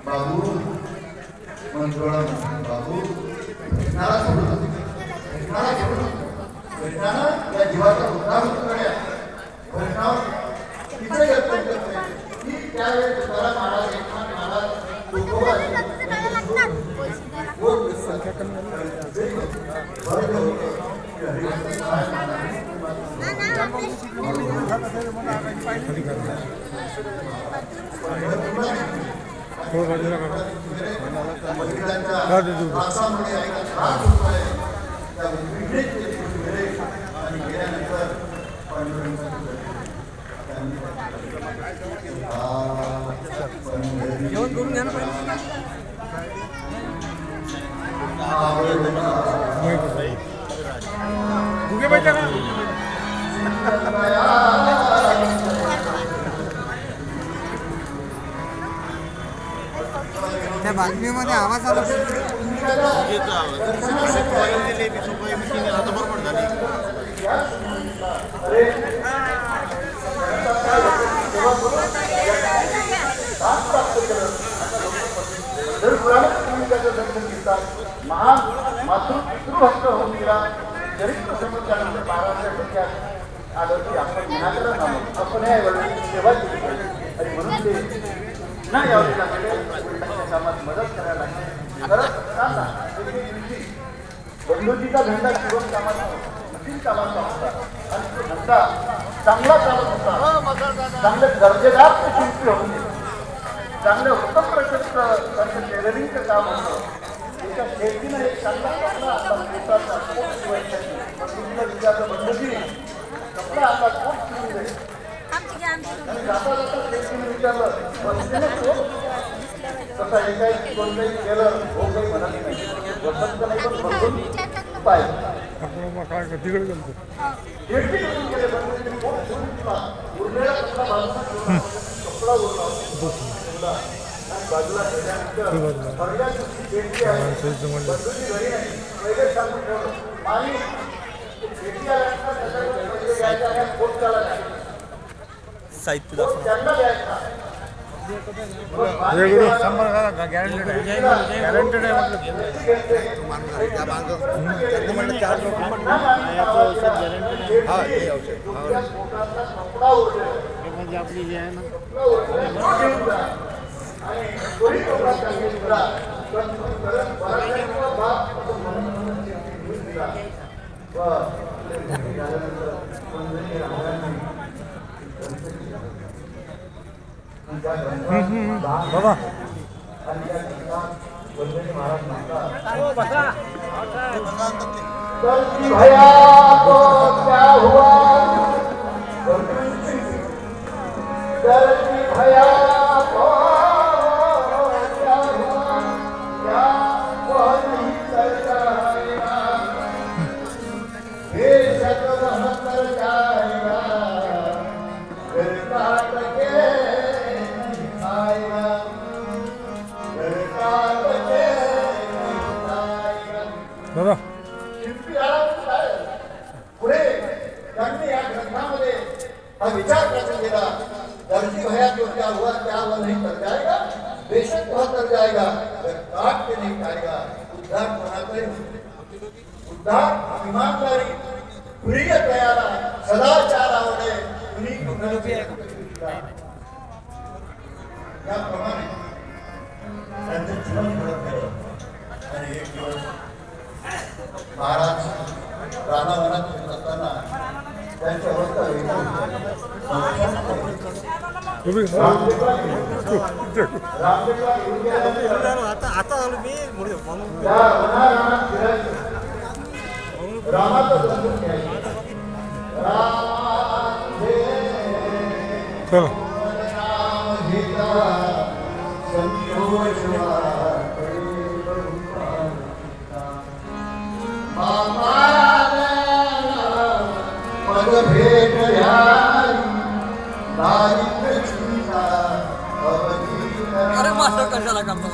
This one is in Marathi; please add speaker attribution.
Speaker 1: बाबू बाबू या जीवाचा उद्धार होतो तिथे त्यावेळेस तुकाराम महाराज एकनाथ महाराज
Speaker 2: जेवण करून घ्या ना भुगे पाहिजे ना त्या बातमीमध्ये आवाज आला
Speaker 1: महान मातृभक्त होऊन गेला चरित्र समजल्यानंतर 12व्या टक्क्यात आलं की आपण निराकरण आहोत आपण या वडिलांची सेवा केली पाहिजे आणि म्हणून ते पुन्हा यावं लागले कामात मदत करायला लागली करत असताना बंधुकीचा धंदा जीवन कामाचा कठीण कामाचा होता आणि तो धंदा चांगला चालत होता चांगले दर्जेदार ते शिल्पी होते चांगले उत्तम प्रशस्त त्यांचं टेलरिंगचं काम होतं एका शेतीनं एक चांगला कपडा आता पोटाचा पोट शिवायसाठी बंधुकीला विचारलं बंधुकी कपडा आता पोट शिवून दे आणि जाता जाता शेतीनं विचारलं बंधुकीने पोट तसा एकाही कोणताही केलं हो काही म्हणत नाही वसंत नाही पण बंधून पाहिजे शेती करून गेले बंधुकीने पोट शिवून दिला उरलेला कपडा बाजूला कपडा उरला बाजूला
Speaker 2: साहित्य गॅरंटेड म्हणजे आपली जी आहे ना
Speaker 1: बाबा भैया को क्या हुआ भैया को क्या हुआ क्या वो नहीं कर जाएगा बेशक वह कर जाएगा फिर काट के नहीं खाएगा फिर काट के नहीं खाएगा पुढे त्यांनी या ग्रंथामध्ये हा विचार करून दिला दर्जी भैया को क्या हुआ नहीं कर जाएगा बेशक वह कर जाएगा काट के नहीं खाएगा उद्धार कोणाकडे उद्धार ईमानदारी प्रिय दयाला सदाचार आवडे कुणी याप्रमाणे त्यांचं जीवन घडत गेलं आणि एक दिवस महाराज रानावनात फिरत असताना त्यांची अवस्था
Speaker 2: आता आलो मी
Speaker 3: अरे मास्टर कशाला करतो